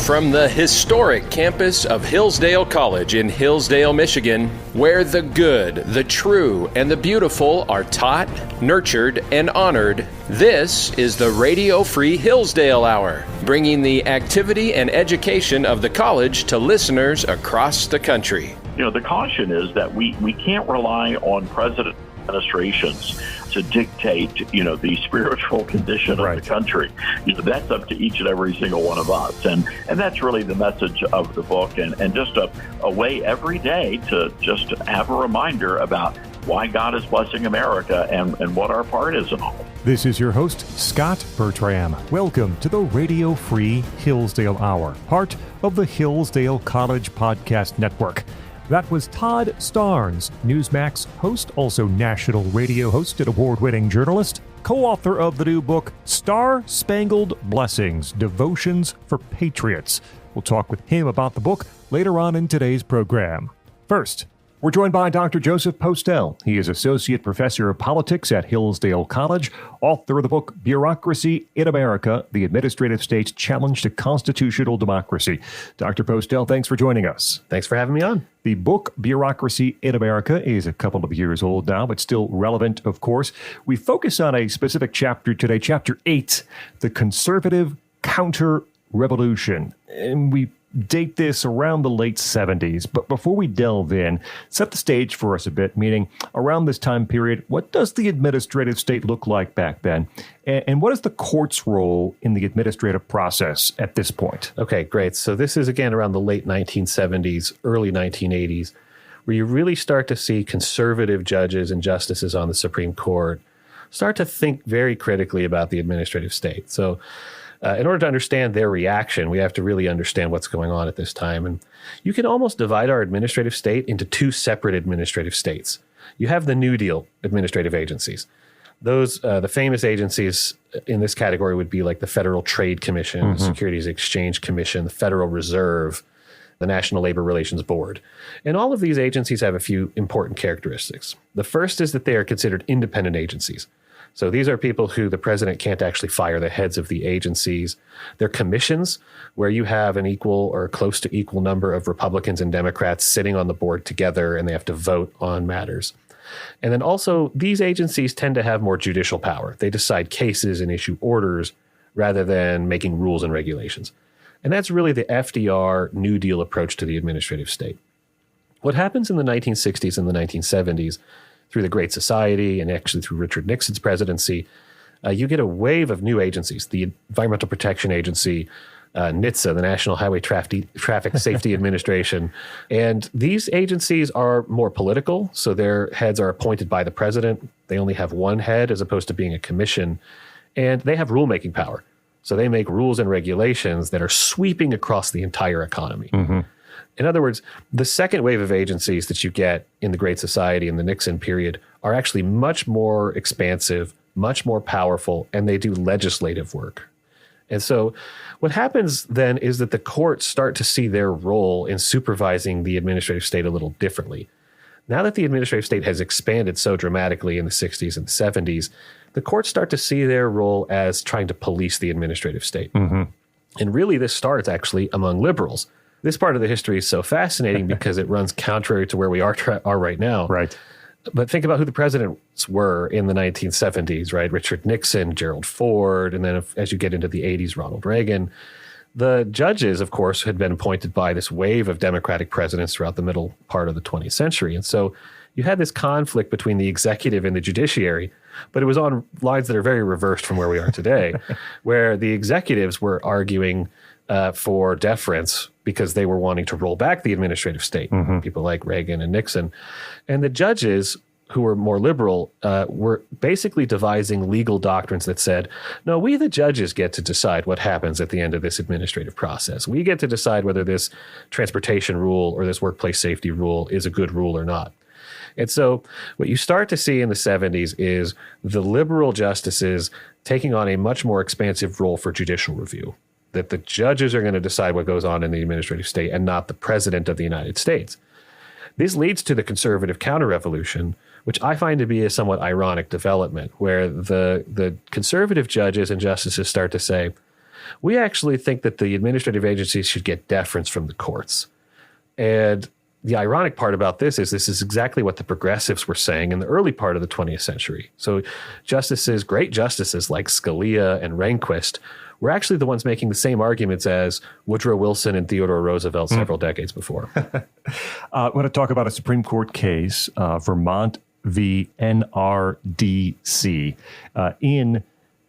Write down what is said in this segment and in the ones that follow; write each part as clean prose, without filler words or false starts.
From the historic campus of Hillsdale College in Hillsdale, Michigan, where the good, the true, and the beautiful are taught, nurtured, and honored, this is the Radio Free Hillsdale Hour, bringing the activity and education of the college to listeners across the country. You know, the caution is that we can't rely on president administrations to dictate, the spiritual condition of the country. That's up to each and every single one of us. And that's really the message of the book, and just a way every day to just have a reminder about why God is blessing America and what our part is in all. This is your host, Scot Bertram. Welcome to the Radio Free Hillsdale Hour, part of the Hillsdale College Podcast Network. That was Todd Starnes, Newsmax host, also national radio host and award-winning journalist, co-author of the new book, Star-Spangled Blessings, Devotions for Patriots. We'll talk with him about the book later on in today's program. First, we're joined by Dr. Joseph Postell. He is Associate Professor of Politics at Hillsdale College, author of the book Bureaucracy in America, the Administrative State's Challenge to Constitutional Democracy. Dr. Postell, thanks for joining us. Thanks for having me on. The book Bureaucracy in America is a couple of years old now, but still relevant, of course. We focus on a specific chapter today, Chapter 8, The Conservative Counter-Revolution. And we date this around the late 70s. But before we delve in, set the stage for us a bit, meaning around this time period, what does the administrative state look like back then? And what is the court's role in the administrative process at this point? Okay, great. So this is, again, around the late 1970s, early 1980s, where you really start to see conservative judges and justices on the Supreme Court start to think very critically about the administrative state. So in order to understand their reaction, we have to really understand what's going on at this time. And you can almost divide our administrative state into two separate administrative states. You have the New Deal administrative agencies. Those, the famous agencies in this category would be like the Federal Trade Commission, Securities Exchange Commission, the Federal Reserve, the National Labor Relations Board. And all of these agencies have a few important characteristics. The first is that they are considered independent agencies. So these are people who the president can't actually fire the heads of the agencies. They're commissions where you have an equal or close to equal number of Republicans and Democrats sitting on the board together, and they have to vote on matters. And then also, these agencies tend to have more judicial power. They decide cases and issue orders rather than making rules and regulations. And that's really the FDR New Deal approach to the administrative state. What happens in the 1960s and the 1970s through the Great Society and actually through Richard Nixon's presidency, you get a wave of new agencies, the Environmental Protection Agency, NHTSA, the National Highway Traffic Safety Administration. And these agencies are more political, so their heads are appointed by the president. They only have one head as opposed to being a commission. And they have rulemaking power. So they make rules and regulations that are sweeping across the entire economy. In other words, the second wave of agencies that you get in the Great Society and the Nixon period are actually much more expansive, much more powerful, and they do legislative work. And so what happens then is that the courts start to see their role in supervising the administrative state a little differently. Now that the administrative state has expanded so dramatically in the 60s and 70s, the courts start to see their role as trying to police the administrative state. And really, this starts actually among liberals. This part of the history is so fascinating because it runs contrary to where we are right now. Right. But think about who the presidents were in the 1970s, right? Richard Nixon, Gerald Ford, and then as you get into the 80s, Ronald Reagan. The judges, of course, had been appointed by this wave of Democratic presidents throughout the middle part of the 20th century. And so you had this conflict between the executive and the judiciary, but it was on lines that are very reversed from where we are today, where the executives were arguing for deference because they were wanting to roll back the administrative state, people like Reagan and Nixon. And the judges, who were more liberal, were basically devising legal doctrines that said, no, we the judges get to decide what happens at the end of this administrative process. We get to decide whether this transportation rule or this workplace safety rule is a good rule or not. And so what you start to see in the 70s is the liberal justices taking on a much more expansive role for judicial review, that the judges are going to decide what goes on in the administrative state and not the president of the United States. This leads to the conservative counter-revolution, which I find to be a somewhat ironic development, where the conservative judges and justices start to say, we actually think that the administrative agencies should get deference from the courts. And the ironic part about this is exactly what the progressives were saying in the early part of the 20th century. So great justices like Scalia and Rehnquist were actually the ones making the same arguments as Woodrow Wilson and Theodore Roosevelt several decades before. I want to talk about a Supreme Court case, Vermont v. NRDC. In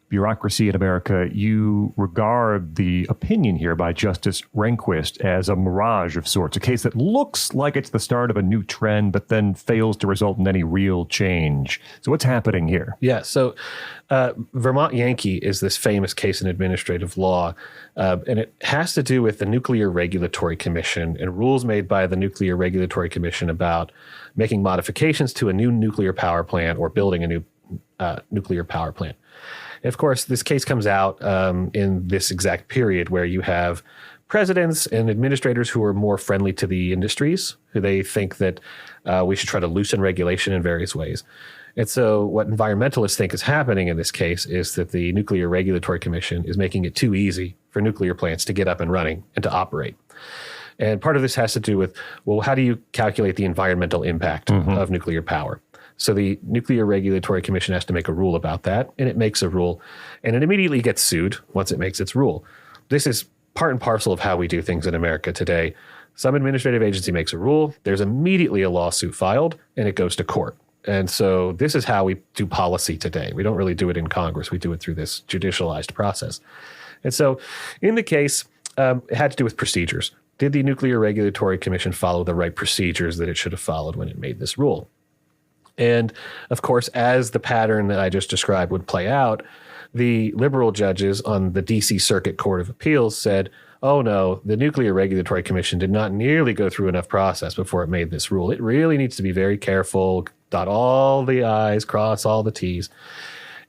Bureaucracy in America, you regard the opinion here by Justice Rehnquist as a mirage of sorts, a case that looks like it's the start of a new trend, but then fails to result in any real change. So what's happening here? Yeah, so Vermont Yankee is this famous case in administrative law, and it has to do with the Nuclear Regulatory Commission and rules made by the Nuclear Regulatory Commission about making modifications to a new nuclear power plant or building a new nuclear power plant. And of course, this case comes out in this exact period where you have presidents and administrators who are more friendly to the industries, who they think that we should try to loosen regulation in various ways. And so what environmentalists think is happening in this case is that the Nuclear Regulatory Commission is making it too easy for nuclear plants to get up and running and to operate. And part of this has to do with, well, how do you calculate the environmental impact of nuclear power? So the Nuclear Regulatory Commission has to make a rule about that, and it makes a rule, and it immediately gets sued once it makes its rule. This is part and parcel of how we do things in America today. Some administrative agency makes a rule, there's immediately a lawsuit filed, and it goes to court. And so this is how we do policy today. We don't really do it in Congress. We do it through this judicialized process. And so in the case, it had to do with procedures. Did the Nuclear Regulatory Commission follow the right procedures that it should have followed when it made this rule? And of course, as the pattern that I just described would play out, the liberal judges on the DC Circuit Court of Appeals said, oh no, the Nuclear Regulatory Commission did not nearly go through enough process before it made this rule. It really needs to be very careful, dot all the I's, cross all the T's.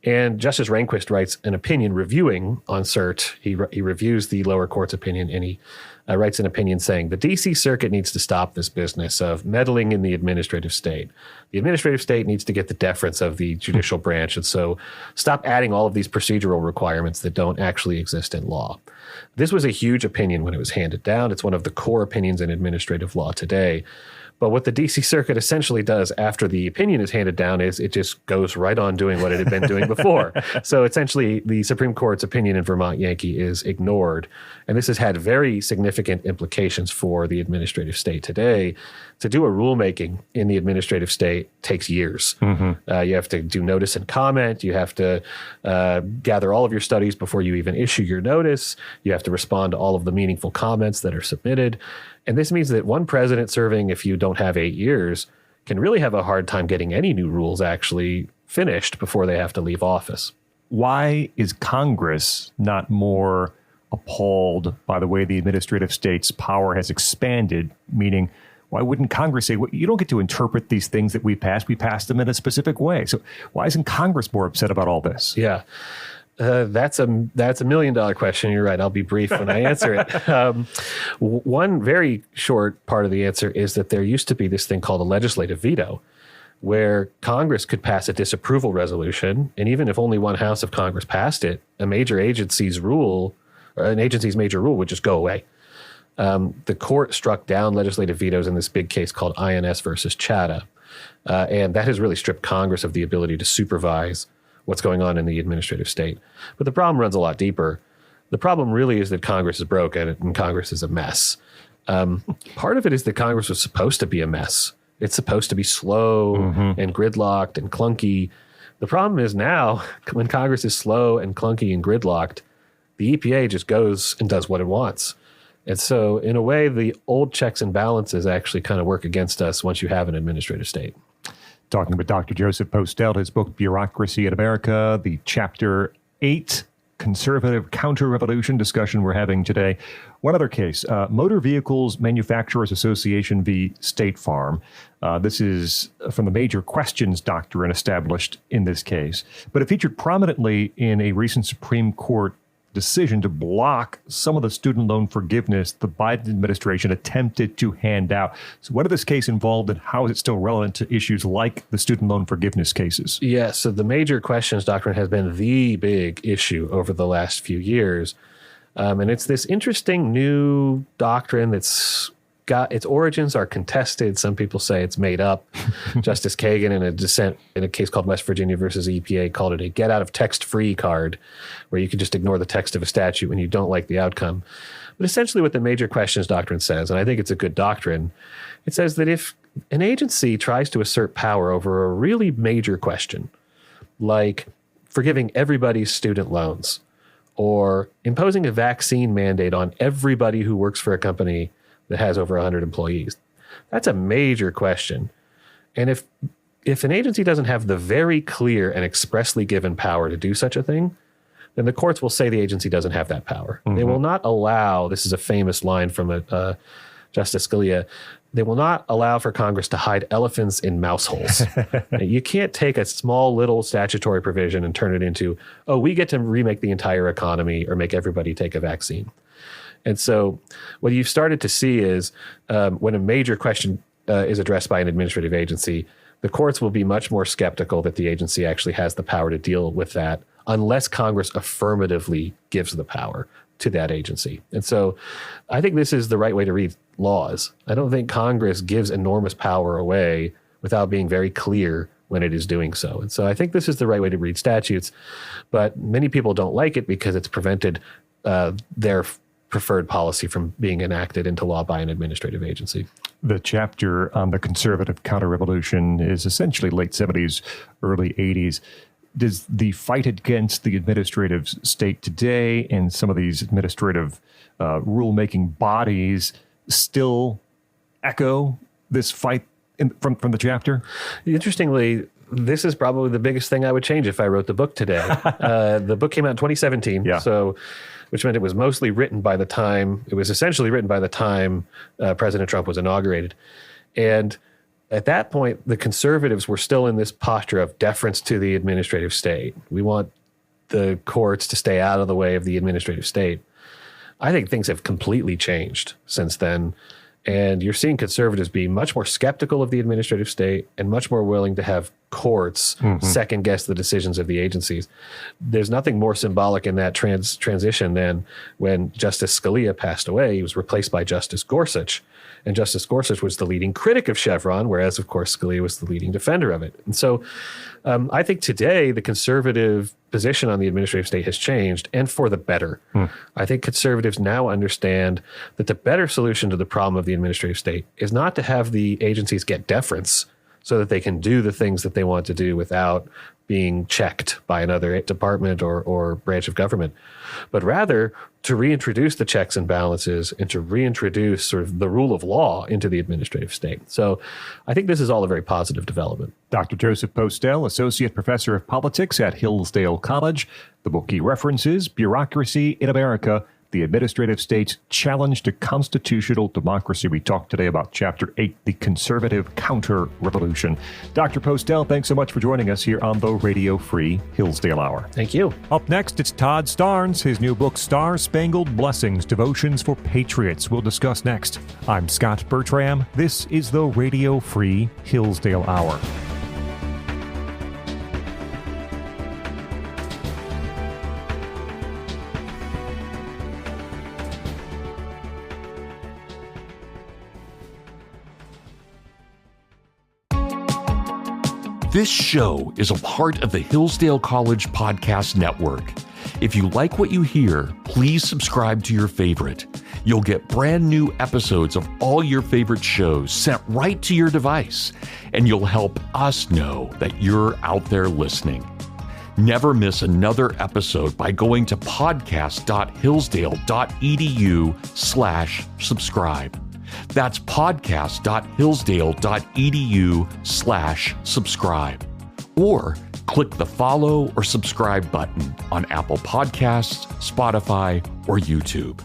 And Justice Rehnquist writes an opinion reviewing on cert. He reviews the lower court's opinion, and he writes an opinion saying the D.C. Circuit needs to stop this business of meddling in the administrative state. The administrative state needs to get the deference of the judicial branch, and so stop adding all of these procedural requirements that don't actually exist in law. This was a huge opinion when it was handed down. It's one of the core opinions in administrative law today. But what the D.C. Circuit essentially does after the opinion is handed down is it just goes right on doing what it had been doing before. So essentially, the Supreme Court's opinion in Vermont Yankee is ignored. And this has had very significant implications for the administrative state today. To do a rulemaking in the administrative state takes years. You have to do notice and comment. You have to gather all of your studies before you even issue your notice. You have to respond to all of the meaningful comments that are submitted. And this means that one president serving, if you don't have 8 years, can really have a hard time getting any new rules actually finished before they have to leave office. Why is Congress not more appalled by the way the administrative state's power has expanded? Meaning, why wouldn't Congress say, well, you don't get to interpret these things that we passed them in a specific way. So why isn't Congress more upset about all this? Yeah. That's a $1 million question. You're right. I'll be brief when I answer it. One very short part of the answer is that there used to be this thing called a legislative veto, where Congress could pass a disapproval resolution, and even if only one house of Congress passed it, a major agency's rule, or an agency's major rule, would just go away. The court struck down legislative vetoes in this big case called INS versus Chatham, and that has really stripped Congress of the ability to supervise what's going on in the administrative state. But the problem runs a lot deeper. The problem really is that Congress is broken and Congress is a mess. Part of it is that Congress was supposed to be a mess. It's supposed to be slow and gridlocked and clunky. The problem is now, when Congress is slow and clunky and gridlocked, the EPA just goes and does what it wants. And so, in a way, the old checks and balances actually kind of work against us once you have an administrative state. Talking with Dr. Joseph Postell, his book, Bureaucracy in America, the Chapter 8 Conservative Counter-Revolution discussion we're having today. One other case, Motor Vehicles Manufacturers Association v. State Farm. This is from the major questions doctrine established in this case, but it featured prominently in a recent Supreme Court decision to block some of the student loan forgiveness the Biden administration attempted to hand out. So what did this case involve, and how is it still relevant to issues like the student loan forgiveness cases? Yeah, so the major questions doctrine has been the big issue over the last few years. And it's this interesting new doctrine that's got its origins are contested. Some people say it's made up. Justice Kagan, in a dissent in a case called West Virginia versus EPA, called it a get out of text free card, where you can just ignore the text of a statute when you don't like the outcome. But essentially what the major questions doctrine says, and I think it's a good doctrine, it says that if an agency tries to assert power over a really major question, like forgiving everybody's student loans or imposing a vaccine mandate on everybody who works for a company that has over 100 employees, that's a major question. And if an agency doesn't have the very clear and expressly given power to do such a thing, then the courts will say the agency doesn't have that power. Mm-hmm. They will not allow, this is a famous line from Justice Scalia, they will not allow for Congress to hide elephants in mouse holes. You can't take a small little statutory provision and turn it into, oh, we get to remake the entire economy or make everybody take a vaccine. And so what you've started to see is when a major question is addressed by an administrative agency, the courts will be much more skeptical that the agency actually has the power to deal with that unless Congress affirmatively gives the power to that agency. And so I think this is the right way to read laws. I don't think Congress gives enormous power away without being very clear when it is doing so. And so I think this is the right way to read statutes, but many people don't like it because it's prevented their preferred policy from being enacted into law by an administrative agency. The chapter on the conservative counter-revolution is essentially late 70s, early 80s. Does the fight against the administrative state today and some of these administrative rulemaking bodies still echo this fight from the chapter? Interestingly, this is probably the biggest thing I would change if I wrote the book today. The book came out in 2017, which meant it was mostly written by the time, it was essentially written by the time President Trump was inaugurated. And at that point, the conservatives were still in this posture of deference to the administrative state. We want the courts to stay out of the way of the administrative state. I think things have completely changed since then. And you're seeing conservatives be much more skeptical of the administrative state and much more willing to have courts second guess the decisions of the agencies. There's nothing more symbolic in that transition than when Justice Scalia passed away. He was replaced by Justice Gorsuch. And Justice Gorsuch was the leading critic of Chevron, whereas, of course, Scalia was the leading defender of it. And so I think today the conservative position on the administrative state has changed, and for the better. I think conservatives now understand that the better solution to the problem of the administrative state is not to have the agencies get deference so that they can do the things that they want to do without being checked by another department or branch of government, but rather to reintroduce the checks and balances and to reintroduce sort of the rule of law into the administrative state. So I think this is all a very positive development. Dr. Joseph Postell, Associate Professor of Politics at Hillsdale College. The book he references, Bureaucracy in America, the Administrative State's Challenge to Constitutional Democracy. We talked today about Chapter 8, the Conservative Counter-Revolution. Dr. Postell, thanks so much for joining us here on the Radio Free Hillsdale Hour. Thank you. Up next, it's Todd Starnes, his new book, Star-Spangled Blessings, Devotions for Patriots. We'll discuss next. I'm Scot Bertram. This is the Radio Free Hillsdale Hour. This show is a part of the Hillsdale College Podcast Network. If you like what you hear, please subscribe to your favorite. You'll get brand new episodes of all your favorite shows sent right to your device, and you'll help us know that you're out there listening. Never miss another episode by going to podcast.hillsdale.edu/subscribe. That's podcast.hillsdale.edu/subscribe. Or click the follow or subscribe button on Apple Podcasts, Spotify, or YouTube.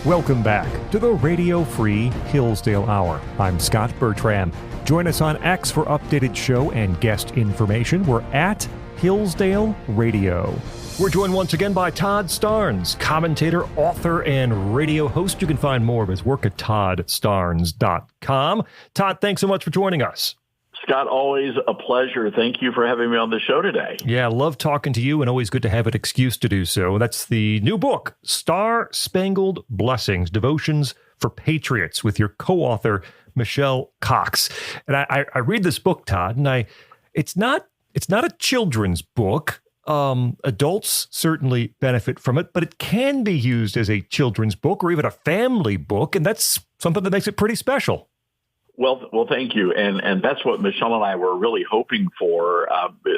Welcome back to the Radio Free Hillsdale Hour. I'm Scot Bertram. Join us on X for updated show and guest information. We're at Hillsdale Radio. We're joined once again by Todd Starnes, commentator, author, and radio host. You can find more of his work at toddstarnes.com. Todd, thanks so much for joining us. Scott, always a pleasure. Thank you for having me on the show today. Yeah, love talking to you, and always good to have an excuse to do so. That's the new book, Star-Spangled Blessings, Devotions for Patriots, with your co-author, Michelle Cox. And I read this book, Todd, and it's not a children's book. Adults certainly benefit from it, but it can be used as a children's book or even a family book, and that's something that makes it pretty special. Well, thank you. And that's what Michelle and I were really hoping for.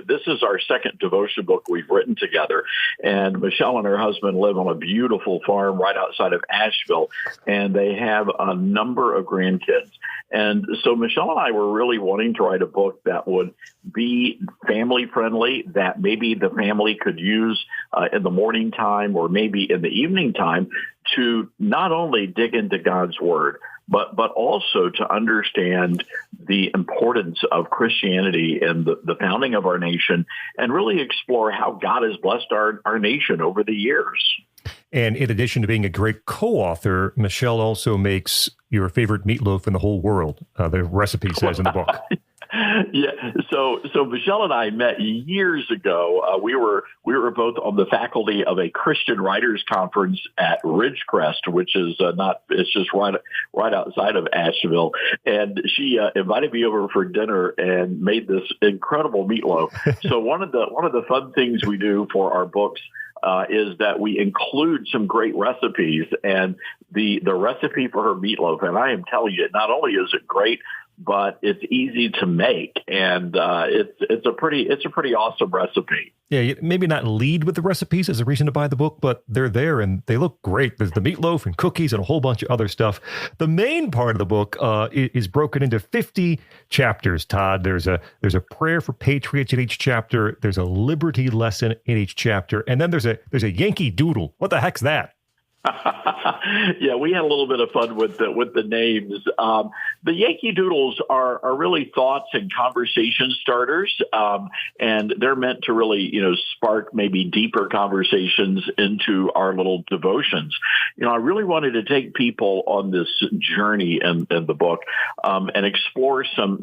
This is our second devotion book we've written together. And Michelle and her husband live on a beautiful farm right outside of Asheville, and they have a number of grandkids. And so Michelle and I were really wanting to write a book that would be family friendly, that maybe the family could use in the morning time or maybe in the evening time to not only dig into God's word, but also to understand the importance of Christianity and the founding of our nation, and really explore how God has blessed our nation over the years. And in addition to being a great co-author, Michelle also makes your favorite meatloaf in the whole world. The recipe says in the book. Yeah. So Michelle and I met years ago. We were both on the faculty of a Christian writers conference at Ridgecrest, which is it's just right outside of Asheville. And she invited me over for dinner and made this incredible meatloaf. So one of the fun things we do for our books is that we include some great recipes, and the recipe for her meatloaf. And I am telling you, not only is it great, but it's easy to make, and it's a pretty awesome recipe. Yeah, maybe not lead with the recipes as a reason to buy the book, but they're there and they look great. There's the meatloaf and cookies and a whole bunch of other stuff. The main part of the book is broken into 50 chapters, Todd. There's a prayer for patriots in each chapter. There's a liberty lesson in each chapter, and then there's a Yankee Doodle. What the heck's that? Yeah, we had a little bit of fun with the names. The Yankee Doodles are really thoughts and conversation starters, and they're meant to really, spark maybe deeper conversations into our little devotions. I really wanted to take people on this journey in the book and explore some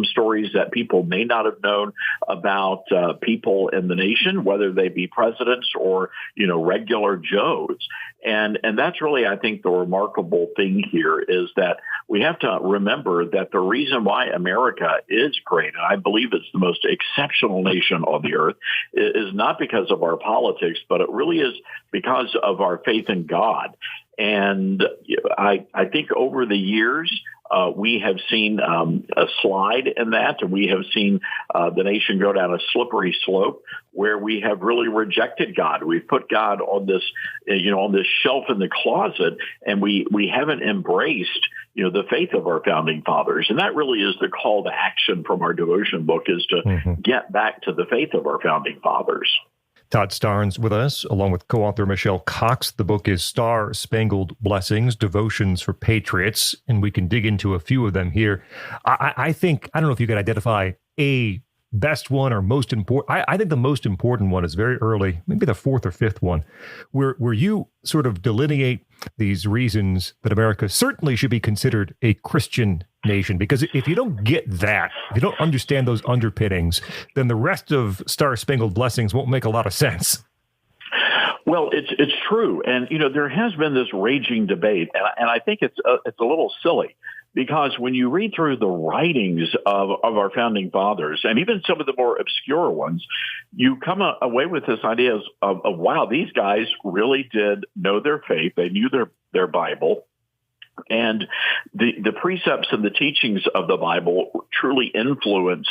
stories that people may not have known about people in the nation, whether they be presidents or, regular Joes. And that's really, I think, the remarkable thing here is that we have to remember that the reason why America is great, and I believe it's the most exceptional nation on the earth, is not because of our politics, but it really is because of our faith in God. And I think over the years, we have seen a slide in that, and we have seen the nation go down a slippery slope where we have really rejected God. We've put God on this, on this shelf in the closet, and we haven't embraced, the faith of our founding fathers. And that really is the call to action from our devotion book, is to get back to the faith of our founding fathers. Todd Starnes with us, along with co-author Michelle Cox. The book is Star-Spangled Blessings, Devotions for Patriots, and we can dig into a few of them here. I think, I don't know if you could identify a best one or most important. I think the most important one is very early, maybe the fourth or fifth one, where you sort of delineate these reasons that America certainly should be considered a Christian nation. Because if you don't get that, if you don't understand those underpinnings, then the rest of Star-Spangled Blessings won't make a lot of sense. Well, it's true. And, there has been this raging debate, and I think it's a little silly. Because when you read through the writings of our founding fathers, and even some of the more obscure ones, you come away with this idea of wow, these guys really did know their faith. They knew their Bible. And the precepts and the teachings of the Bible truly influenced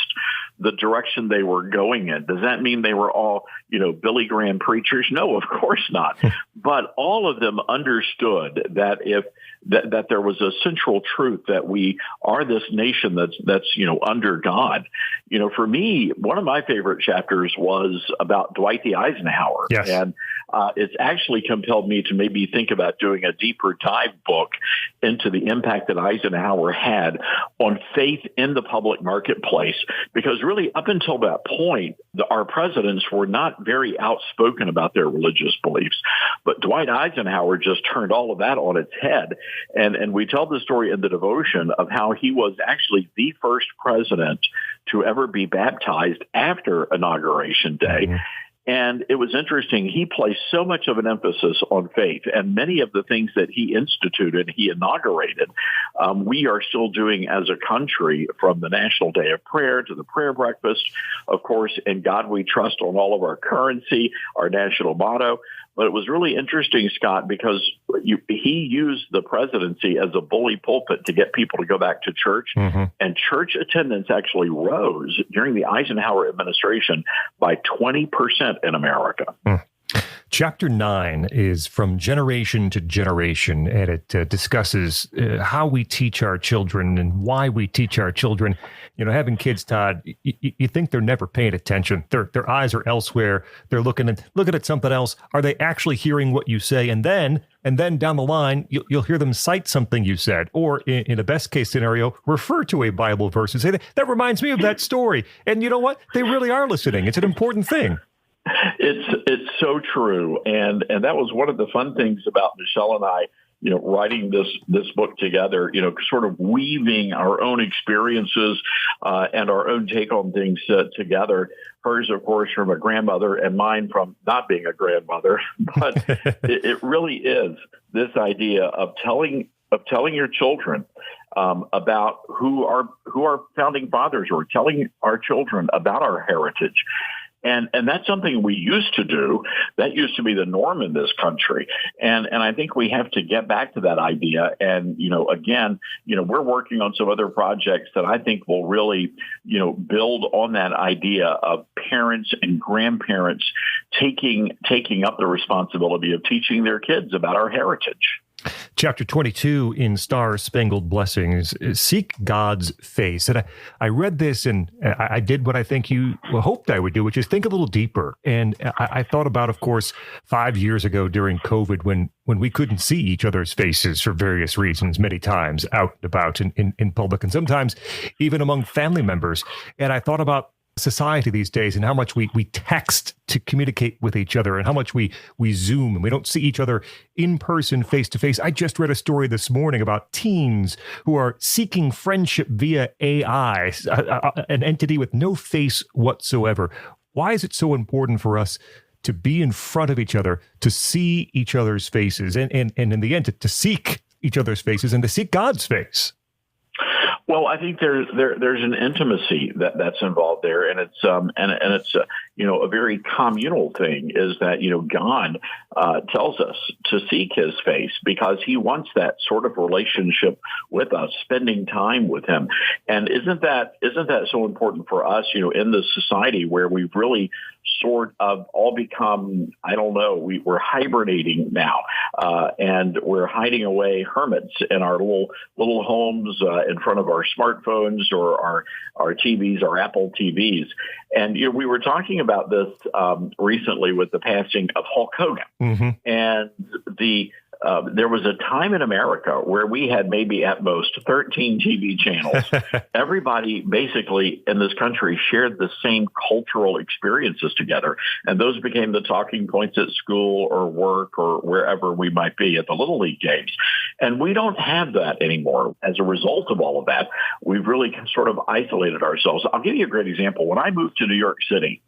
the direction they were going in. Does that mean they were all, Billy Graham preachers? No, of course not. But all of them understood that that there was a central truth that we are this nation that's under God. For me, one of my favorite chapters was about Dwight D. Eisenhower. Yes. And it's actually compelled me to maybe think about doing a deeper dive book into the impact that Eisenhower had on faith in the public marketplace. Because really, up until that point, our presidents were not very outspoken about their religious beliefs. But Dwight Eisenhower just turned all of that on its head. And we tell the story in the devotion of how he was actually the first president to ever be baptized after Inauguration Day. Mm-hmm. And it was interesting. He placed so much of an emphasis on faith, and many of the things that he instituted, he inaugurated, we are still doing as a country, from the National Day of Prayer to the prayer breakfast, of course, in God we trust on all of our currency, our national motto. But it was really interesting, Scott, because he used the presidency as a bully pulpit to get people to go back to church. Mm-hmm. And church attendance actually rose during the Eisenhower administration by 20% in America. Mm. Chapter 9 is From Generation to Generation, and it discusses how we teach our children and why we teach our children. You know, having kids, Todd, you think they're never paying attention. Their eyes are elsewhere. They're looking at something else. Are they actually hearing what you say? And then down the line, you'll hear them cite something you said, or in a best case scenario, refer to a Bible verse and say, that reminds me of that story. And you know what? They really are listening. It's an important thing. It's so true, and that was one of the fun things about Michelle and I, you know, writing this book together. You know, sort of weaving our own experiences and our own take on things together. Hers, of course, from a grandmother, and mine from not being a grandmother. But it really is this idea of telling your children about who our founding fathers were, telling our children about our heritage. And that's something we used to do. That used to be the norm in this country. And I think we have to get back to that idea. And, you know, again, you know, we're working on some other projects that I think will really, you know, build on that idea of parents and grandparents taking up the responsibility of teaching their kids about our heritage. Chapter 22 in Star-Spangled Blessings, Seek God's Face. And I read this and I did what I think you hoped I would do, which is think a little deeper. And I thought about, of course, 5 years ago during COVID when we couldn't see each other's faces for various reasons, many times out and about in public, and sometimes even among family members. And I thought about society these days and how much we text to communicate with each other and how much we Zoom and we don't see each other in person, face to face. I just read a story this morning about teens who are seeking friendship via AI, an entity with no face whatsoever. Why is it so important for us to be in front of each other, to see each other's faces, and in the end, to seek each other's faces and to seek God's face? Well, I think there's an intimacy that's involved there, and it's you know, a very communal thing. Is that, you know, God tells us to seek His face because He wants that sort of relationship with us, spending time with Him. And isn't that so important for us? You know, in this society where we've really sort of all become, I don't know, we're hibernating now, and we're hiding away hermits in our little homes in front of our smartphones or our TVs, our Apple TVs. And you know, we were talking about this recently with the passing of Hulk Hogan. Mm-hmm. And there was a time in America where we had maybe at most 13 TV channels. Everybody basically in this country shared the same cultural experiences together. And those became the talking points at school or work or wherever we might be at the Little League games. And we don't have that anymore. As a result of all of that, we've really sort of isolated ourselves. I'll give you a great example. When I moved to New York City,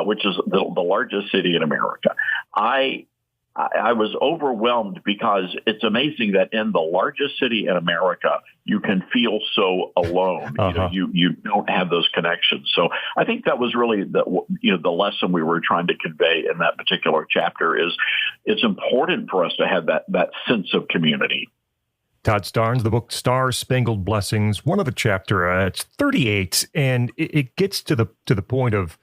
which is the largest city in America, I was overwhelmed because it's amazing that in the largest city in America, you can feel so alone. Uh-huh. You know, you don't have those connections. So I think that was really the lesson we were trying to convey in that particular chapter is it's important for us to have that sense of community. Todd Starnes, the book Star-Spangled Blessings, one of the chapter, it's 38, and it gets to the point of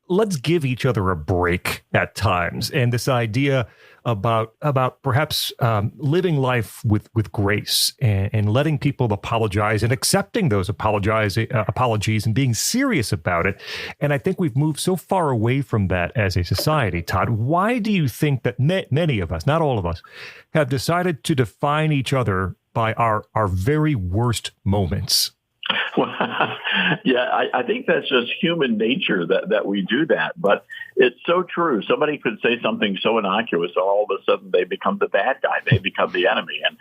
let's give each other a break at times. And this idea about perhaps living life with grace and letting people apologize and accepting those apologies and being serious about it. And I think we've moved so far away from that as a society. Todd, why do you think that many of us, not all of us, have decided to define each other by our very worst moments? Well, yeah, I think that's just human nature that we do that. But it's so true. Somebody could say something so innocuous, and all of a sudden they become the bad guy. They become the enemy. And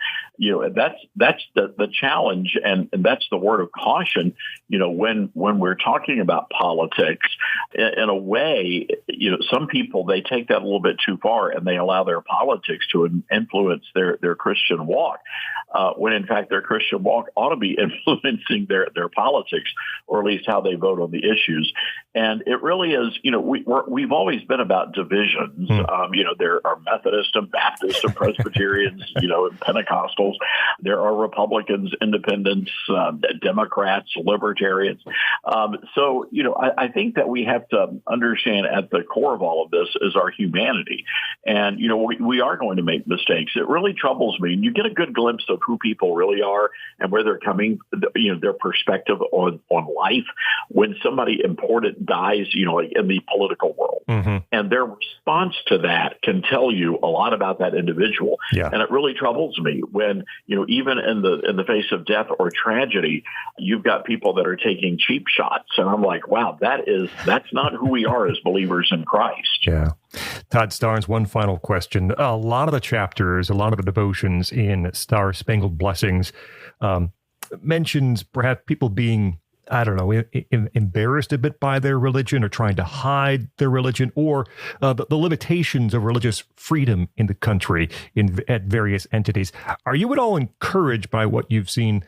that's the challenge, and that's the word of caution. When we're talking about politics, in a way, some people, they take that a little bit too far, and they allow their politics to influence their Christian walk, when in fact their Christian walk ought to be influencing their politics, or at least how they vote on the issues. And it really is, we've always been about divisions. There are Methodists and Baptists and Presbyterians, and Pentecostals. There are Republicans, Independents, Democrats, Libertarians. I think that we have to understand at the core of all of this is our humanity. And, we are going to make mistakes. It really troubles me. And you get a good glimpse of who people really are and where they're coming, their perspective on life when somebody important dies, in the political world. Mm-hmm. And their response to that can tell you a lot about that individual. Yeah. And it really troubles me when, even in the face of death or tragedy, you've got people that are taking cheap shots. And I'm like, wow, that's not who we are as believers in Christ. Yeah. Todd Starnes, one final question. A lot of the chapters, a lot of the devotions in Star-Spangled Blessings mentions perhaps people being, I don't know, embarrassed a bit by their religion or trying to hide their religion, or the limitations of religious freedom in the country at various entities. Are you at all encouraged by what you've seen,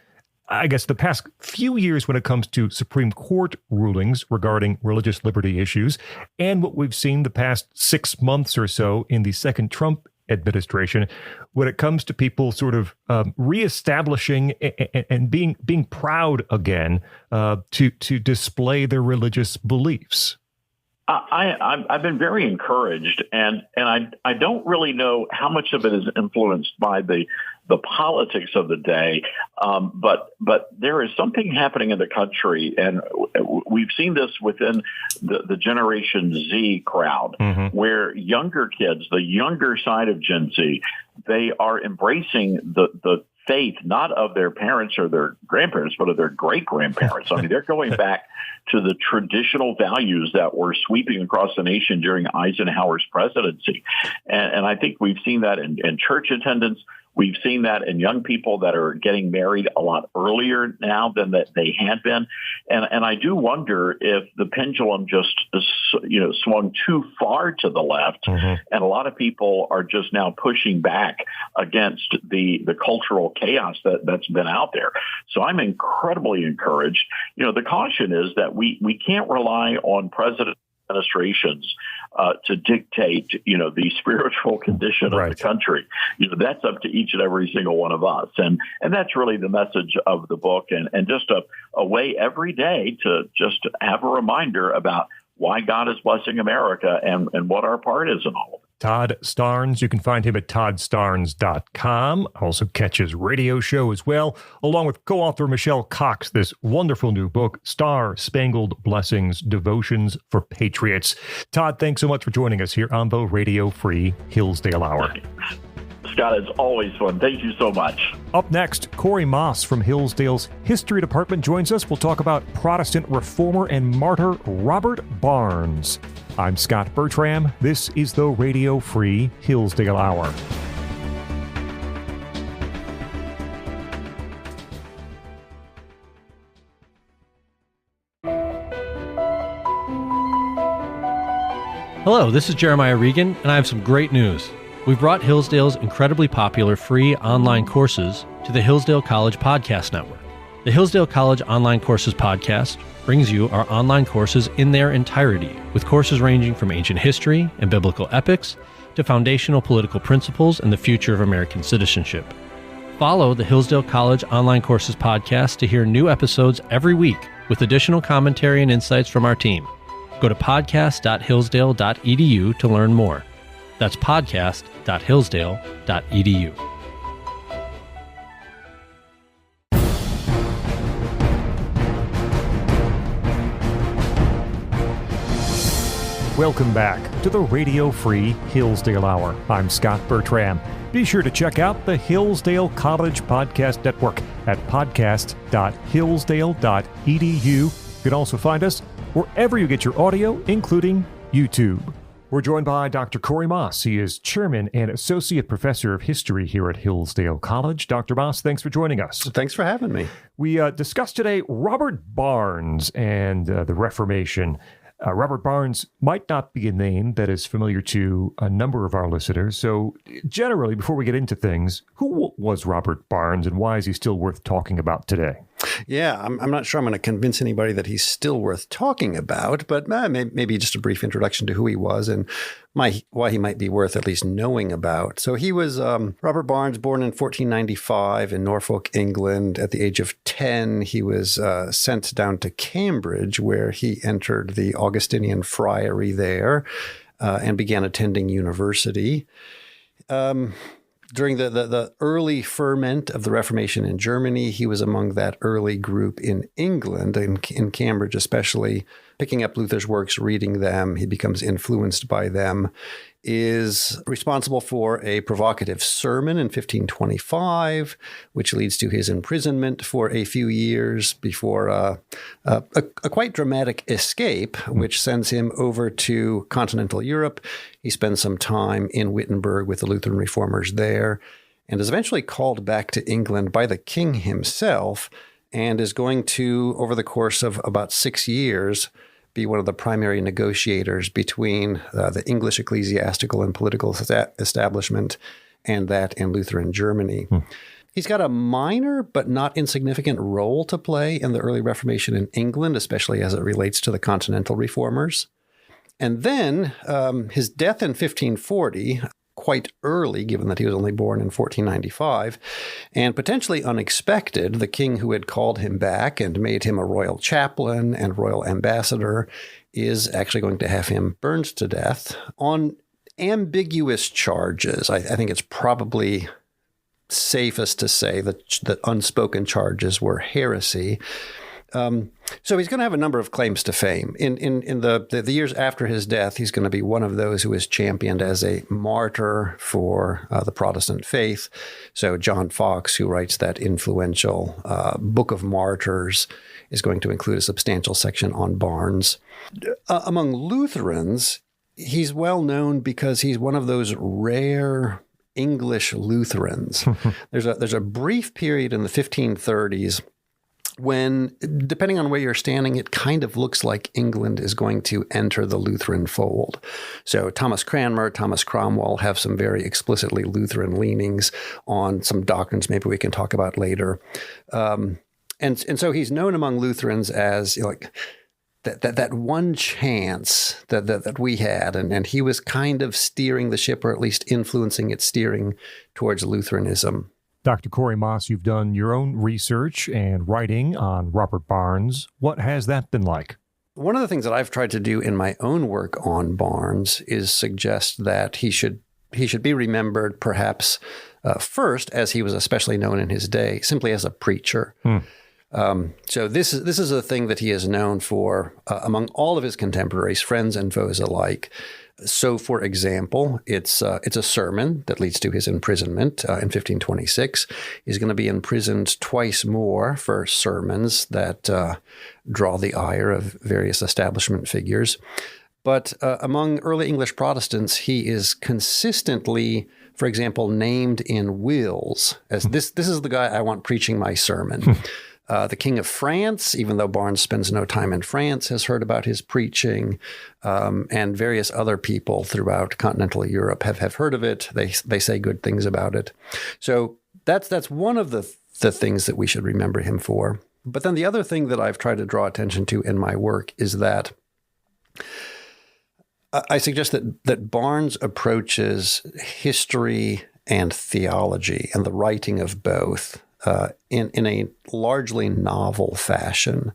I guess, the past few years when it comes to Supreme Court rulings regarding religious liberty issues, and what we've seen the past 6 months or so in the second Trump administration when it comes to people sort of reestablishing and being proud again to display their religious beliefs? I've been very encouraged, and I don't really know how much of it is influenced by the politics of the day, but there is something happening in the country, and we've seen this within the Generation Z crowd, mm-hmm. where younger kids, the younger side of Gen Z, they are embracing the faith, not of their parents or their grandparents, but of their great-grandparents. I mean, they're going back to the traditional values that were sweeping across the nation during Eisenhower's presidency. And I think we've seen that in church attendance. We've seen that in young people that are getting married a lot earlier now than that they had been. And I do wonder if the pendulum just, swung too far to the left. Mm-hmm. And a lot of people are just now pushing back against the cultural chaos that's been out there. So I'm incredibly encouraged. The caution is that we can't rely on administrations to dictate, the spiritual condition of the country. That's up to each and every single one of us. And that's really the message of the book, and just a way every day to just have a reminder about why God is blessing America and what our part is in all of it. Todd Starnes. You can find him at toddstarnes.com. Also catch his radio show as well, along with co-author Michelle Cox, this wonderful new book, Star-Spangled Blessings, Devotions for Patriots. Todd, thanks so much for joining us here on the Radio Free Hillsdale Hour. Scott, it's always fun. Thank you so much. Up next, Korey Maas from Hillsdale's History Department joins us. We'll talk about Protestant reformer and martyr Robert Barnes. I'm Scot Bertram. This is the Radio Free Hillsdale Hour. Hello, this is Jeremiah Regan, and I have some great news. We've brought Hillsdale's incredibly popular free online courses to the Hillsdale College Podcast Network. The Hillsdale College Online Courses Podcast brings you our online courses in their entirety, with courses ranging from ancient history and biblical epics to foundational political principles and the future of American citizenship. Follow the Hillsdale College Online Courses Podcast to hear new episodes every week with additional commentary and insights from our team. Go to podcast.hillsdale.edu to learn more. That's podcast.hillsdale.edu. Welcome back to the Radio Free Hillsdale Hour. I'm Scot Bertram. Be sure to check out the Hillsdale College Podcast Network at podcast.hillsdale.edu. You can also find us wherever you get your audio, including YouTube. We're joined by Dr. Korey Maas. He is Chairman and Associate Professor of History here at Hillsdale College. Dr. Maas, thanks for joining us. Thanks for having me. We discussed today Robert Barnes and the Reformation. Robert Barnes might not be a name that is familiar to a number of our listeners. So generally, before we get into things, who was Robert Barnes and why is he still worth talking about today? Yeah, I'm not sure I'm going to convince anybody that he's still worth talking about, but maybe just a brief introduction to who he was and why he might be worth at least knowing about. So he was Robert Barnes, born in 1495 in Norfolk, England. At the age of 10, he was sent down to Cambridge, where he entered the Augustinian friary there and began attending university. During the early ferment of the Reformation in Germany, he was among that early group in England, in Cambridge especially, picking up Luther's works, reading them. He becomes influenced by them, is responsible for a provocative sermon in 1525, which leads to his imprisonment for a few years before a quite dramatic escape, which sends him over to continental Europe. He spends some time in Wittenberg with the Lutheran reformers there and is eventually called back to England by the king himself and is going to, over the course of about 6 years, be one of the primary negotiators between the English ecclesiastical and political establishment and that in Lutheran Germany. He's got a minor but not insignificant role to play in the early Reformation in England, especially as it relates to the continental reformers. And then his death in 1540, quite early, given that he was only born in 1495, and potentially unexpected, the king who had called him back and made him a royal chaplain and royal ambassador is actually going to have him burned to death on ambiguous charges. I think it's probably safest to say that unspoken charges were heresy. So he's going to have a number of claims to fame. In the years after his death, he's going to be one of those who is championed as a martyr for the Protestant faith. So John Foxe, who writes that influential Book of Martyrs, is going to include a substantial section on Barnes. Among Lutherans, he's well known because he's one of those rare English Lutherans. There's a brief period in the 1530s when, depending on where you're standing, it kind of looks like England is going to enter the Lutheran fold. So Thomas Cranmer, Thomas Cromwell have some very explicitly Lutheran leanings on some doctrines maybe we can talk about later. And so he's known among Lutherans as like that one chance that we had, and he was kind of steering the ship, or at least influencing its steering towards Lutheranism. Dr. Korey Maas, you've done your own research and writing on Robert Barnes. What has that been like? One of the things that I've tried to do in my own work on Barnes is suggest that he should be remembered perhaps first, as he was especially known in his day, simply as a preacher. So this is a thing that he is known for among all of his contemporaries, friends and foes alike. So, for example, it's a sermon that leads to his imprisonment in 1526. He's going to be imprisoned twice more for sermons that draw the ire of various establishment figures. But among early English Protestants, he is consistently, for example, named in wills as this is the guy I want preaching my sermon. The King of France, even though Barnes spends no time in France, has heard about his preaching, and various other people throughout continental Europe have heard of it. They say good things about it. So that's one of the things that we should remember him for. But then the other thing that I've tried to draw attention to in my work is that I suggest that Barnes approaches history and theology and the writing of both in a largely novel fashion.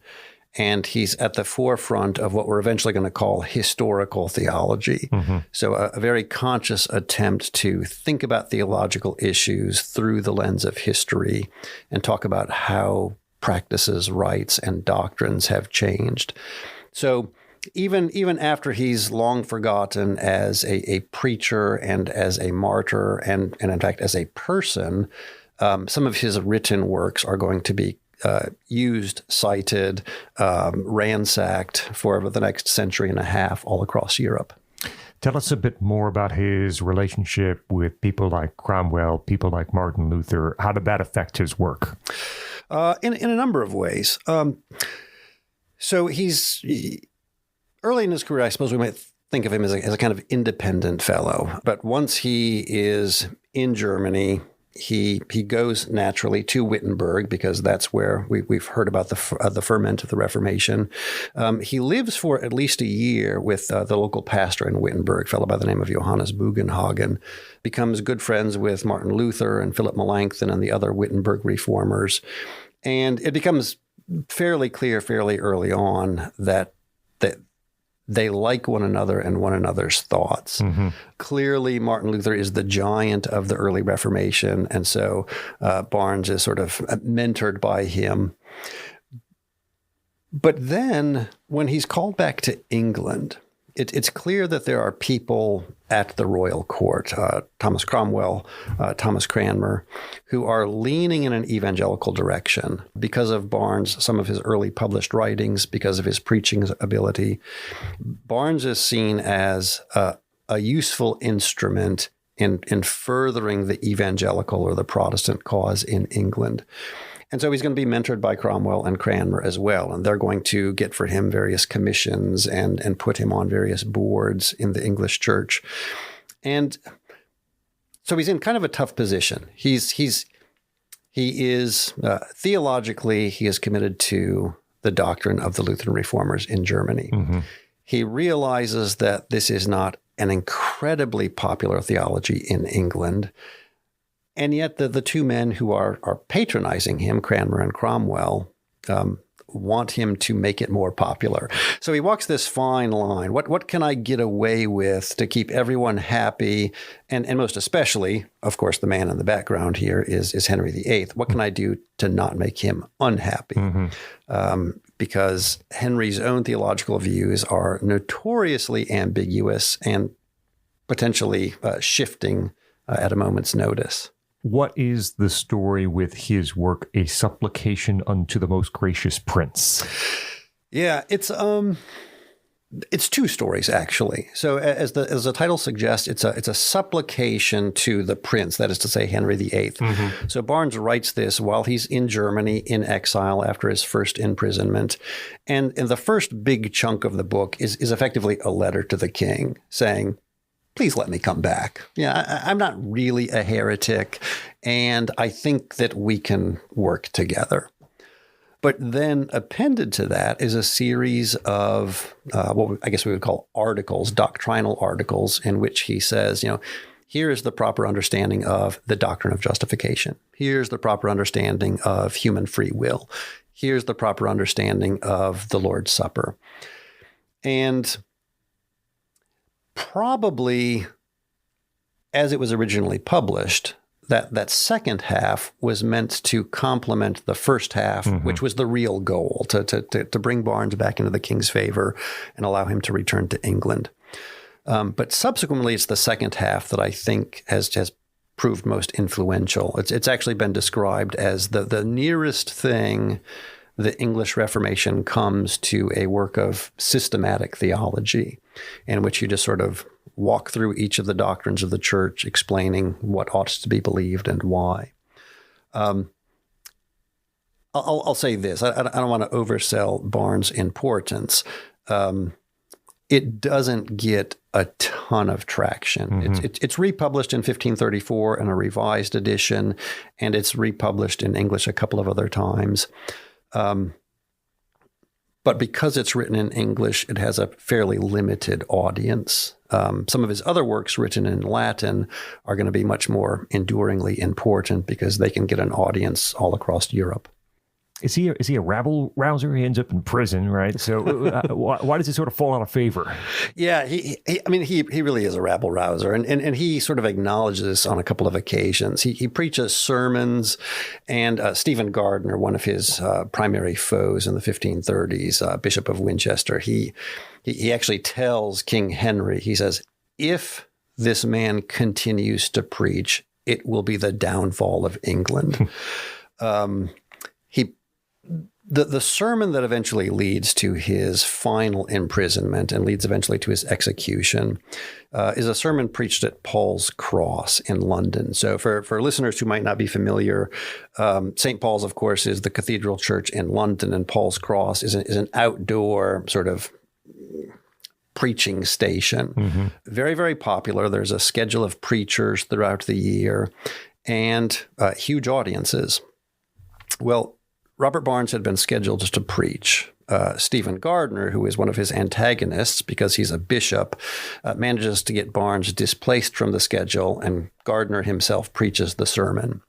And he's at the forefront of what we're eventually going to call historical theology. So a very conscious attempt to think about theological issues through the lens of history and talk about how practices, rites, and doctrines have changed. So even after he's long forgotten as a preacher and as a martyr and in fact as a person, some of his written works are going to be used, cited, ransacked for the next century and a half all across Europe. Tell us a bit more about his relationship with people like Cromwell, people like Martin Luther. How did that affect his work? In a number of ways. So early in his career, I suppose we might think of him as a kind of independent fellow. But once he is in Germany, he goes naturally to Wittenberg because that's where we've heard about the ferment of the Reformation. He lives for at least a year with the local pastor in Wittenberg, a fellow by the name of Johannes Bugenhagen, becomes good friends with Martin Luther and Philip Melanchthon and the other Wittenberg reformers. And it becomes fairly clear fairly early on that they like one another and one another's thoughts. Clearly, Martin Luther is the giant of the early Reformation, and so Barnes is sort of mentored by him. But then, when he's called back to England, it's clear that there are people at the royal court, Thomas Cromwell, Thomas Cranmer, who are leaning in an evangelical direction because of Barnes, some of his early published writings, because of his preaching ability. Barnes is seen as a useful instrument in furthering the evangelical or the Protestant cause in England. And so he's going to be mentored by Cromwell and Cranmer as well. And they're going to get for him various commissions and put him on various boards in the English church. And so he's in kind of a tough position. He is theologically, he is committed to the doctrine of the Lutheran reformers in Germany. He realizes that this is not an incredibly popular theology in England. And yet the two men who are patronizing him, Cranmer and Cromwell, want him to make it more popular. So he walks this fine line. What can I get away with to keep everyone happy? And most especially, of course, the man in the background here is Henry VIII. What can I do to not make him unhappy? Because Henry's own theological views are notoriously ambiguous and potentially shifting at a moment's notice. What is the story with his work, A Supplication unto the Most Gracious Prince? Yeah, it's two stories actually. So as the title suggests, it's a supplication to the prince, that is to say Henry VIII. So Barnes writes this while he's in Germany in exile after his first imprisonment. And the first big chunk of the book is effectively a letter to the king saying, please let me come back. Yeah, I'm not really a heretic, and I think that we can work together. But then appended to that is a series of what I guess we would call articles, doctrinal articles, in which he says, here is the proper understanding of the doctrine of justification. Here's the proper understanding of human free will. Here's the proper understanding of the Lord's Supper. And probably, as it was originally published, that second half was meant to complement the first half, which was the real goal, to bring Barnes back into the king's favor and allow him to return to England. But subsequently, it's the second half that I think has proved most influential. It's actually been described as the nearest thing the English Reformation comes to a work of systematic theology, in which you just sort of walk through each of the doctrines of the church, explaining what ought to be believed and why. I'll say this. I don't want to oversell Barnes' importance. It doesn't get a ton of traction. It's republished in 1534 in a revised edition, and it's republished in English a couple of other times. But because it's written in English, it has a fairly limited audience. Some of his other works written in Latin are going to be much more enduringly important because they can get an audience all across Europe. Is he a rabble rouser? He ends up in prison, right? So why does he sort of fall out of favor? Yeah, he really is a rabble rouser, and he sort of acknowledges this on a couple of occasions. He preaches sermons, and Stephen Gardiner, one of his primary foes in the 1530s, Bishop of Winchester, he actually tells King Henry, he says, if this man continues to preach, it will be the downfall of England. The sermon that eventually leads to his final imprisonment and leads eventually to his execution is a sermon preached at Paul's Cross in London. So for listeners who might not be familiar, St. Paul's, of course, is the cathedral church in London, and Paul's Cross is an outdoor sort of preaching station. Mm-hmm. Very, very popular. There's a schedule of preachers throughout the year and huge audiences. Well, Robert Barnes had been scheduled to preach. Stephen Gardiner, who is one of his antagonists because he's a bishop, manages to get Barnes displaced from the schedule, and Gardiner himself preaches the sermon.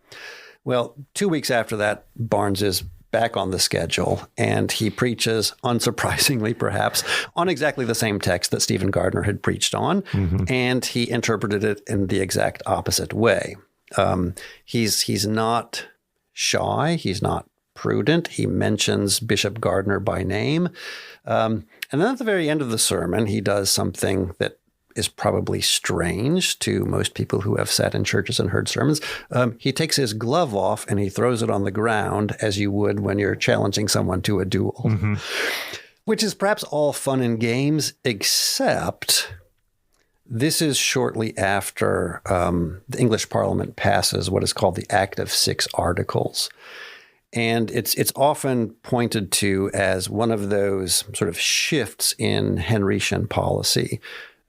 Well, 2 weeks after that, Barnes is back on the schedule, and he preaches, unsurprisingly perhaps, on exactly the same text that Stephen Gardiner had preached on, and he interpreted it in the exact opposite way. He's not shy, he's not prudent. He mentions Bishop Gardiner by name. And then at the very end of the sermon, he does something that is probably strange to most people who have sat in churches and heard sermons. He takes his glove off and he throws it on the ground as you would when you're challenging someone to a duel, which is perhaps all fun and games, except this is shortly after the English Parliament passes what is called the Act of 6 Articles. And it's often pointed to as one of those sort of shifts in Henrician policy.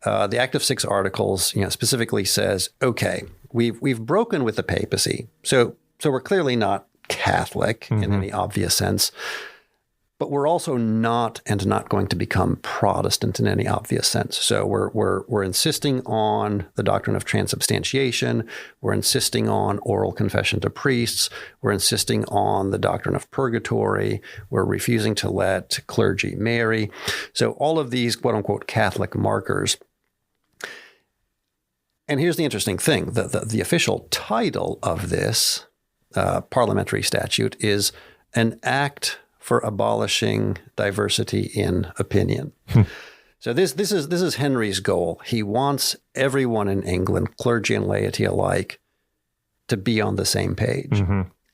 The Act of 6 Articles, specifically says, okay, we've broken with the papacy, so we're clearly not Catholic in any obvious sense, but we're also not going to become Protestant in any obvious sense. So we're insisting on the doctrine of transubstantiation. We're insisting on oral confession to priests. We're insisting on the doctrine of purgatory. We're refusing to let clergy marry. So all of these quote unquote Catholic markers. And here's the interesting thing: the official title of this parliamentary statute is an act for abolishing diversity in opinion. So this is Henry's goal. He wants everyone in England, clergy and laity alike, to be on the same page.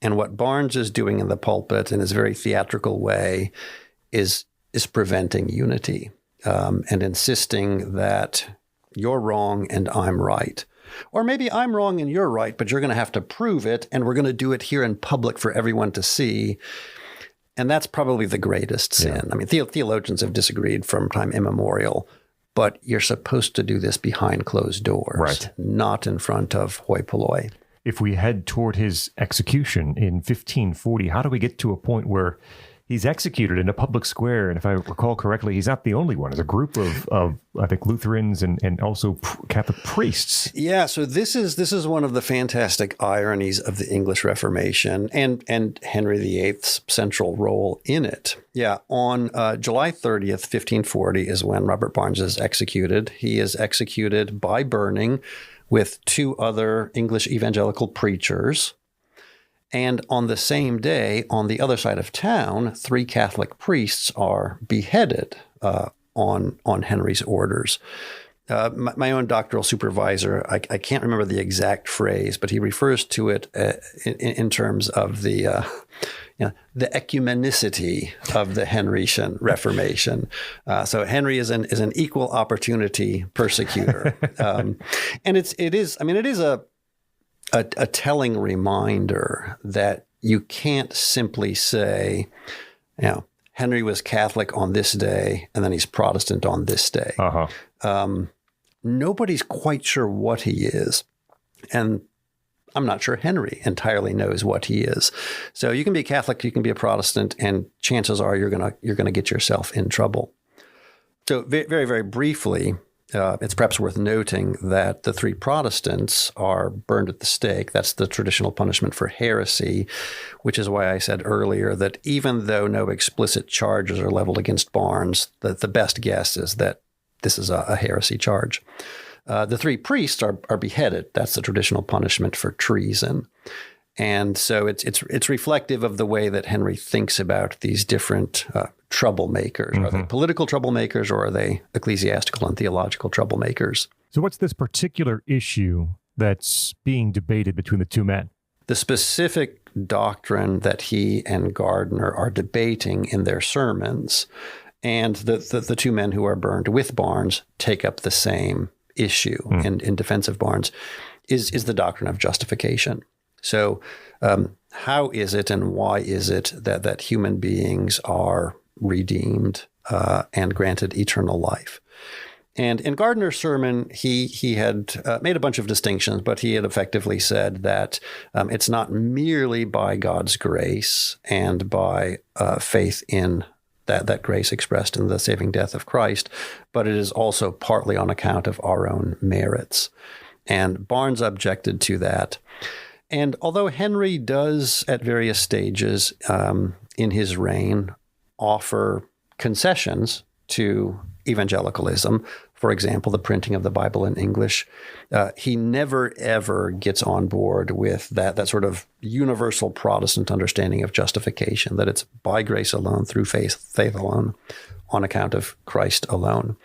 And what Barnes is doing in the pulpit in his very theatrical way is preventing unity and insisting that you're wrong and I'm right. Or maybe I'm wrong and you're right, but you're going to have to prove it, and we're going to do it here in public for everyone to see. And that's probably the greatest sin. Yeah. I mean, theologians have disagreed from time immemorial, but you're supposed to do this behind closed doors, not in front of hoi polloi. If we head toward his execution in 1540, how do we get to a point where he's executed in a public square? And if I recall correctly, he's not the only one. There's a group of I think, Lutherans and also Catholic priests. Yeah, so this is one of the fantastic ironies of the English Reformation and Henry VIII's central role in it. Yeah, on July 30th, 1540 is when Robert Barnes is executed. He is executed by burning with 2 other English evangelical preachers. And on the same day, on the other side of town, 3 Catholic priests are beheaded on Henry's orders. My own doctoral supervisor, I can't remember the exact phrase, but he refers to it in terms of the ecumenicity of the Henrician Reformation. So Henry is an equal opportunity persecutor, and it is a telling reminder that you can't simply say, Henry was Catholic on this day, and then he's Protestant on this day. Nobody's quite sure what he is, and I'm not sure Henry entirely knows what he is. So you can be a Catholic, you can be a Protestant, and chances are you're gonna get yourself in trouble. So very, very briefly, it's perhaps worth noting that the 3 Protestants are burned at the stake. That's the traditional punishment for heresy, which is why I said earlier that even though no explicit charges are leveled against Barnes, the best guess is that this is a heresy charge. The 3 priests are beheaded. That's the traditional punishment for treason. And so it's reflective of the way that Henry thinks about these different troublemakers. Are they political troublemakers, or are they ecclesiastical and theological troublemakers? So what's this particular issue that's being debated between the two men? The specific doctrine that he and Gardner are debating in their sermons, and the 2 men who are burned with Barnes take up the same issue in defense of Barnes, is the doctrine of justification. So how is it and why is it that human beings are redeemed and granted eternal life? And in Gardner's sermon, he had made a bunch of distinctions, but he had effectively said that it's not merely by God's grace and by faith in that grace expressed in the saving death of Christ, but it is also partly on account of our own merits. And Barnes objected to that. And although Henry does at various stages in his reign offer concessions to evangelicalism, for example, the printing of the Bible in English, he never, ever gets on board with that sort of universal Protestant understanding of justification, that it's by grace alone, through faith alone, on account of Christ alone.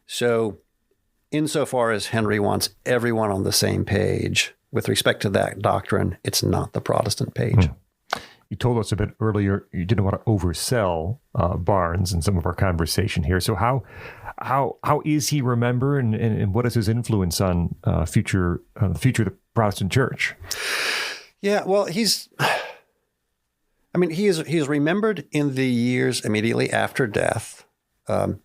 So insofar as Henry wants everyone on the same page, with respect to that doctrine, it's not the Protestant page. You told us a bit earlier you didn't want to oversell Barnes in some of our conversation here. So how is he remembered, and what is his influence on the future of the Protestant Church? Yeah, well, he is remembered in the years immediately after death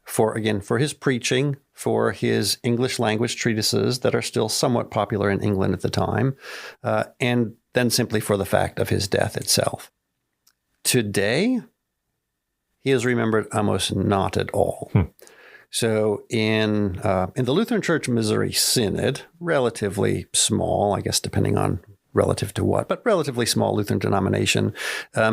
for his preaching, for his English language treatises that are still somewhat popular in England at the time, and then simply for the fact of his death itself. Today, he is remembered almost not at all. So in the Lutheran Church Missouri Synod, relatively small, I guess depending on relative to what, but relatively small Lutheran denomination,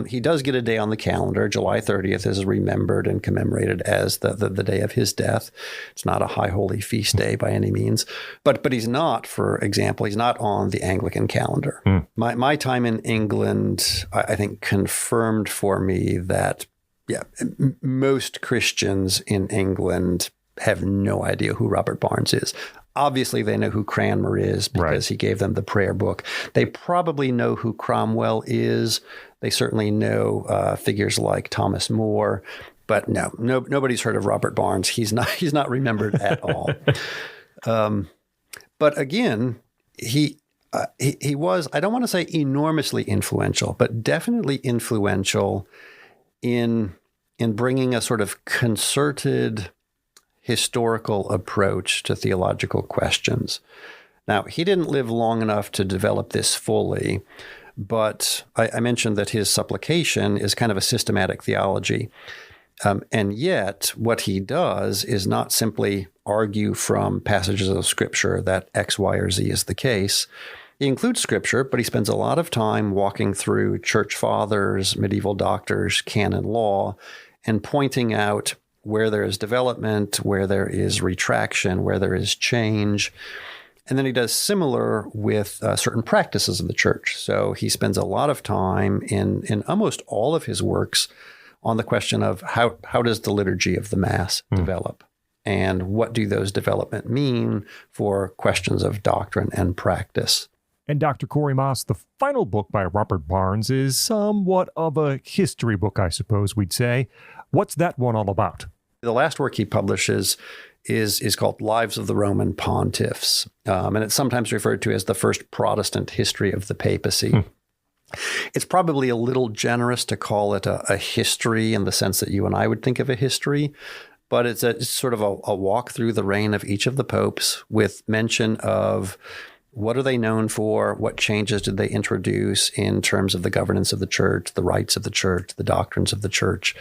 he does get a day on the calendar. July 30th is remembered and commemorated as the day of his death. It's not a high holy feast day by any means, but he's not, for example, he's not on the Anglican calendar. My time in England, I think, confirmed for me that most Christians in England have no idea who Robert Barnes is. Obviously, they know who Cranmer is because he gave them the prayer book. They probably know who Cromwell is. They certainly know figures like Thomas More. But nobody's heard of Robert Barnes. He's not remembered at all. But again, he was, I don't want to say enormously influential, but definitely influential in bringing a sort of concerted historical approach to theological questions. Now, he didn't live long enough to develop this fully, but I mentioned that his supplication is kind of a systematic theology. And yet, what he does is not simply argue from passages of Scripture that X, Y, or Z is the case. He includes Scripture, but he spends a lot of time walking through church fathers, medieval doctors, canon law, and pointing out where there is development, where there is retraction, where there is change. And then he does similar with certain practices of the church. So he spends a lot of time in almost all of his works on the question of how does the liturgy of the Mass develop? And what do those development mean for questions of doctrine and practice? And Dr. Korey Maas, the final book by Robert Barnes is somewhat of a history book, I suppose we'd say. What's that one all about? The last work he publishes is called Lives of the Roman Pontiffs, and it's sometimes referred to as the first Protestant history of the papacy. It's probably a little generous to call it a history in the sense that you and I would think of a history, but it's sort of a walk through the reign of each of the popes with mention of what are they known for, what changes did they introduce in terms of the governance of the church, the rites of the church, the doctrines of the church.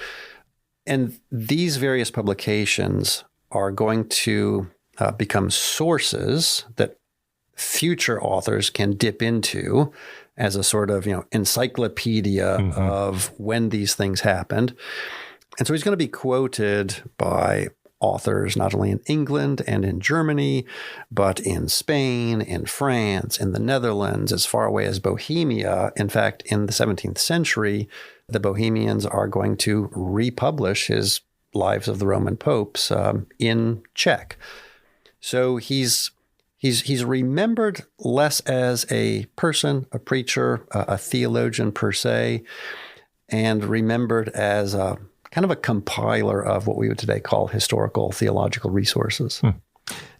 And these various publications are going to become sources that future authors can dip into as a sort of, encyclopedia of when these things happened. And so he's going to be quoted by authors not only in England and in Germany, but in Spain, in France, in the Netherlands, as far away as Bohemia. In fact, in the 17th century, the Bohemians are going to republish his Lives of the Roman Popes in Czech. So he's remembered less as a person, a preacher, a theologian per se, and remembered as a kind of a compiler of what we would today call historical theological resources.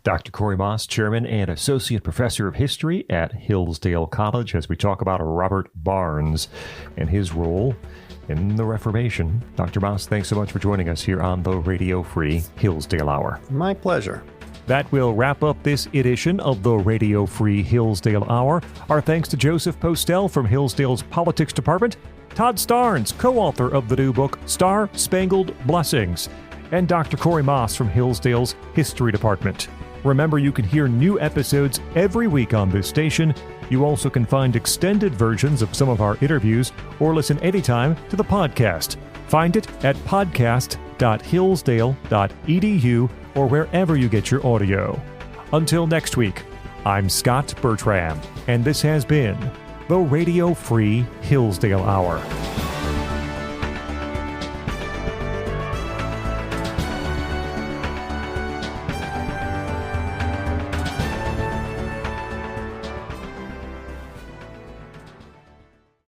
Dr. Korey Maas, Chairman and Associate Professor of History at Hillsdale College, as we talk about Robert Barnes and his role in the Reformation. Dr. Maas, thanks so much for joining us here on the Radio Free Hillsdale Hour. My pleasure. That will wrap up this edition of the Radio Free Hillsdale Hour. Our thanks to Joseph Postell from Hillsdale's Politics Department, Todd Starnes, co-author of the new book, Star-Spangled Blessings, and Dr. Korey Maas from Hillsdale's History Department. Remember, you can hear new episodes every week on this station. You also can find extended versions of some of our interviews or listen anytime to the podcast. Find it at podcast.hillsdale.edu or wherever you get your audio. Until next week, I'm Scot Bertram, and this has been the Radio Free Hillsdale Hour.